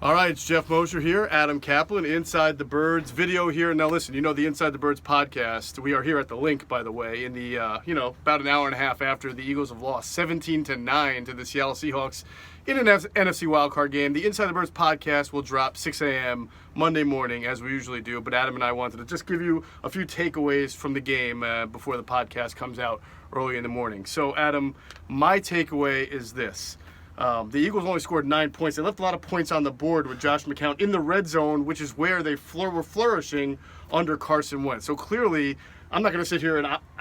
All right, it's Geoff Mosher here, Adam Caplan, Inside the Birds video here. Now listen, you know the Inside the Birds podcast. We are here at the Linc, by the way, in the, about an hour and a half after the Eagles have lost 17-9 to the Seattle Seahawks in an NFC wildcard game. The Inside the Birds podcast will drop 6 a.m. Monday morning, as we usually do, but Adam and I wanted to just give you a few takeaways from the game before the podcast comes out early in the morning. So, Adam, my takeaway is this. The Eagles only scored 9 points. They left a lot of points on the board with Josh McCown in the red zone, which is where they were flourishing under Carson Wentz. So clearly, I'm not going to sit here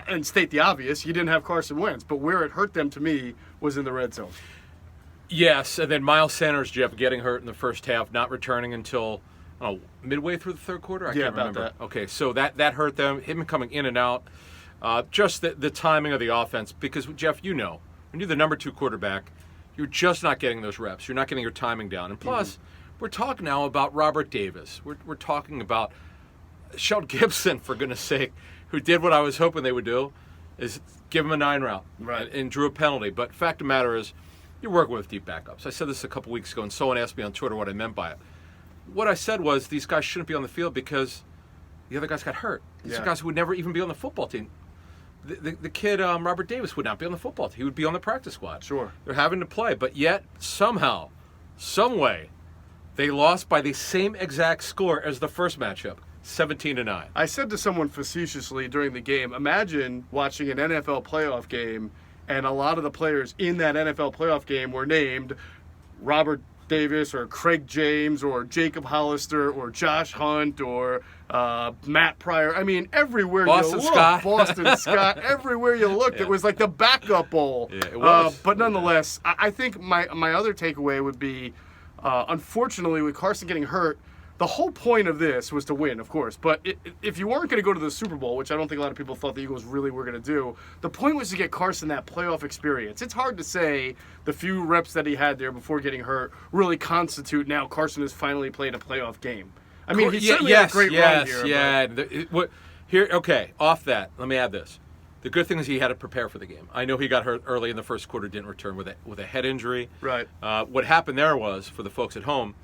and state the obvious. You didn't have Carson Wentz, but where it hurt them to me was in the red zone. Yes, and then Miles Sanders, Geoff, getting hurt in the first half, not returning until midway through the third quarter? I can't remember. That. Okay, so that hurt them, him coming in and out. Just the timing of the offense, because, Geoff, you know, when you're the number 2 quarterback, you're just not getting those reps. You're not getting your timing down. And plus, we're talking now about Robert Davis. We're talking about Sheldon Gibson, for goodness sake, who did what I was hoping they would do, is give him a 9 route and drew a penalty. But fact of the matter is, you're working with deep backups. I said this a couple weeks ago, and someone asked me on Twitter what I meant by it. What I said was these guys shouldn't be on the field because the other guys got hurt. These are guys who would never even be on the football team. The kid, Robert Davis, would not be on the football team. He would be on the practice squad. Sure. They're having to play. But yet, somehow, some way, they lost by the same exact score as the first matchup, 17-9. I said to someone facetiously during the game, imagine watching an NFL playoff game and a lot of the players in that NFL playoff game were named Robert Davis or Craig James or Jacob Hollister or Josh Hunt or Matt Pryor. I mean, everywhere Boston you look, Scott. Boston Scott, everywhere you looked, it was like the backup bowl. Yeah, it was. But nonetheless, I think my other takeaway would be, unfortunately, with Carson getting hurt, the whole point of this was to win, of course. But if you weren't going to go to the Super Bowl, which I don't think a lot of people thought the Eagles really were going to do, the point was to get Carson that playoff experience. It's hard to say the few reps that he had there before getting hurt really constitute now Carson has finally played a playoff game. I mean, he certainly had a great run here. Okay, off that, let me add this. The good thing is he had to prepare for the game. I know he got hurt early in the first quarter, didn't return with a head injury. Right. What happened there was, for the folks at home,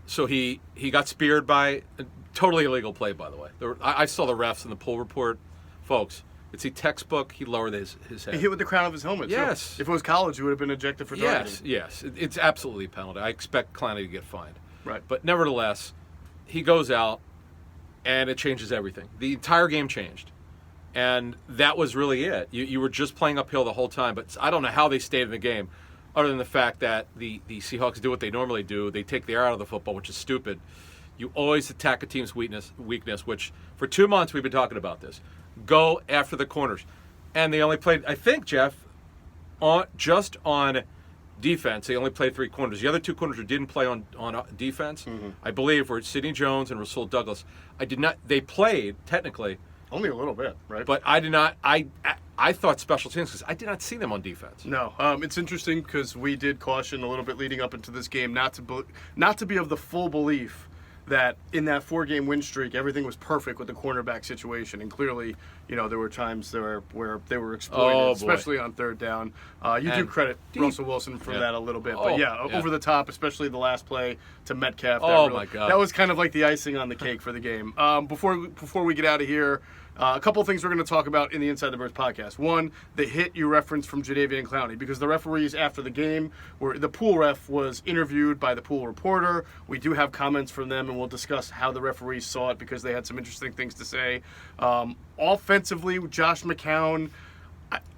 so he got speared by a totally illegal play, by the way. I saw the refs in the poll report. Folks, it's a textbook. He lowered his head. He hit with the crown of his helmet, yes. too. If it was college, he would have been ejected for targeting. Yes. It's absolutely a penalty. I expect Clowney to get fined. Right. But nevertheless, he goes out, and it changes everything. The entire game changed. And that was really it. You were just playing uphill the whole time. But I don't know how they stayed in the game, other than the fact that the Seahawks do what they normally do. They take the air out of the football, which is stupid. You always attack a team's weakness, which for 2 months we've been talking about this. Go after the corners. And they only played, I think, Geoff, just on defense, they only played 3 corners. The other 2 corners who didn't play on defense, I believe, were Sidney Jones and Rasul Douglas. They played, technically. Only a little bit, right? But I did not. I thought special teams, because I did not see them on defense. No, it's interesting because we did caution a little bit leading up into this game not to be of the full belief that in that 4-game win streak everything was perfect with the cornerback situation, and clearly, there were times there where they were exploited, especially on third down. You do credit Russell Wilson for that a little bit, but over the top, especially the last play to Metcalf. My God, that was kind of like the icing on the cake for the game. Before we get out of here. A couple of things we're going to talk about in the Inside the Birds podcast. One, the hit you referenced from Jadeveon Clowney, because the referees after the game, the pool ref was interviewed by the pool reporter. We do have comments from them, and we'll discuss how the referees saw it because they had some interesting things to say. Offensively, Josh McCown,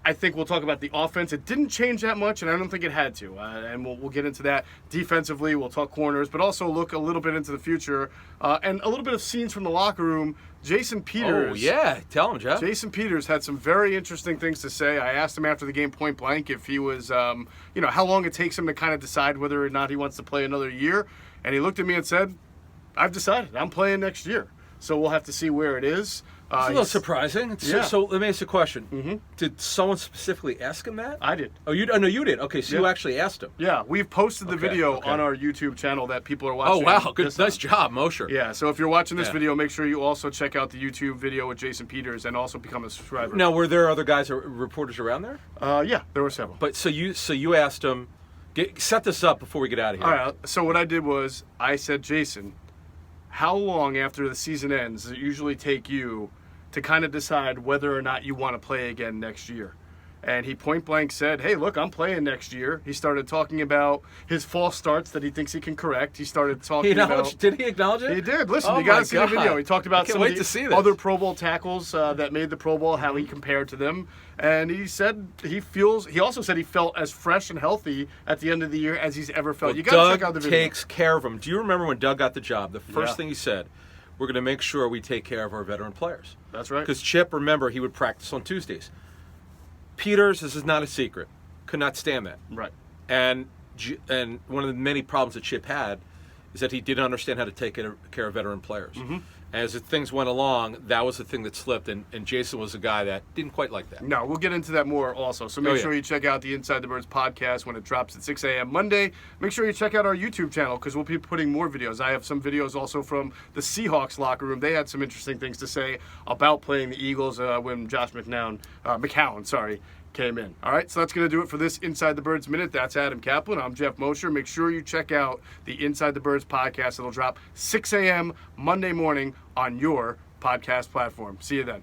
I think we'll talk about the offense. It didn't change that much, and I don't think it had to. And we'll get into that. Defensively, we'll talk corners, but also look a little bit into the future. And a little bit of scenes from the locker room. Jason Peters. Oh, yeah. Tell him, Geoff. Jason Peters had some very interesting things to say. I asked him after the game point blank if he was, how long it takes him to kind of decide whether or not he wants to play another year. And he looked at me and said, I've decided. I'm playing next year. So we'll have to see where it is. It's a little surprising. So let me ask you a question. Mm-hmm. Did someone specifically ask him that? I did. Oh, you did. Okay, so you actually asked him. Yeah, we've posted the video on our YouTube channel that people are watching. Oh, wow. Good. Nice job, Mosher. Yeah, so if you're watching this video, make sure you also check out the YouTube video with Jason Peters and also become a subscriber. Now, were there other guys or reporters around there? Yeah, there were several. But so you asked him, Set this up before we get out of here. All right. So what I did was I said, Jason, how long after the season ends does it usually take you to kind of decide whether or not you want to play again next year? And he point blank said, hey, look, I'm playing next year. He started talking about his false starts that he thinks he can correct. He started talking about... Did he acknowledge it? He did. Listen, Oh you got my to see the God. video. He talked about I can't some wait of to see the this. other Pro Bowl tackles that made the Pro Bowl, how he compared to them. And he said he also said he felt as fresh and healthy at the end of the year as he's ever felt. Well, You got to Doug check out the video. takes care of him. Do you remember when Doug got the job? The first Yeah. thing he said, we're going to make sure we take care of our veteran players. That's right. Because Chip, remember, he would practice on Tuesdays. Peters, this is not a secret, could not stand that. Right. And one of the many problems that Chip had is that he didn't understand how to take care of veteran players. Mm-hmm. As things went along, that was the thing that slipped, and Jason was a guy that didn't quite like that. No, we'll get into that more also. So make Oh, yeah. sure you check out the Inside the Birds podcast when it drops at 6 a.m. Monday. Make sure you check out our YouTube channel because we'll be putting more videos. I have some videos also from the Seahawks locker room. They had some interesting things to say about playing the Eagles when Josh McCown came in. All right, so that's going to do it for this Inside the Birds Minute. That's Adam Caplan. I'm Geoff Mosher. Make sure you check out the Inside the Birds podcast. It'll drop 6 a.m. Monday morning on your podcast platform. See you then.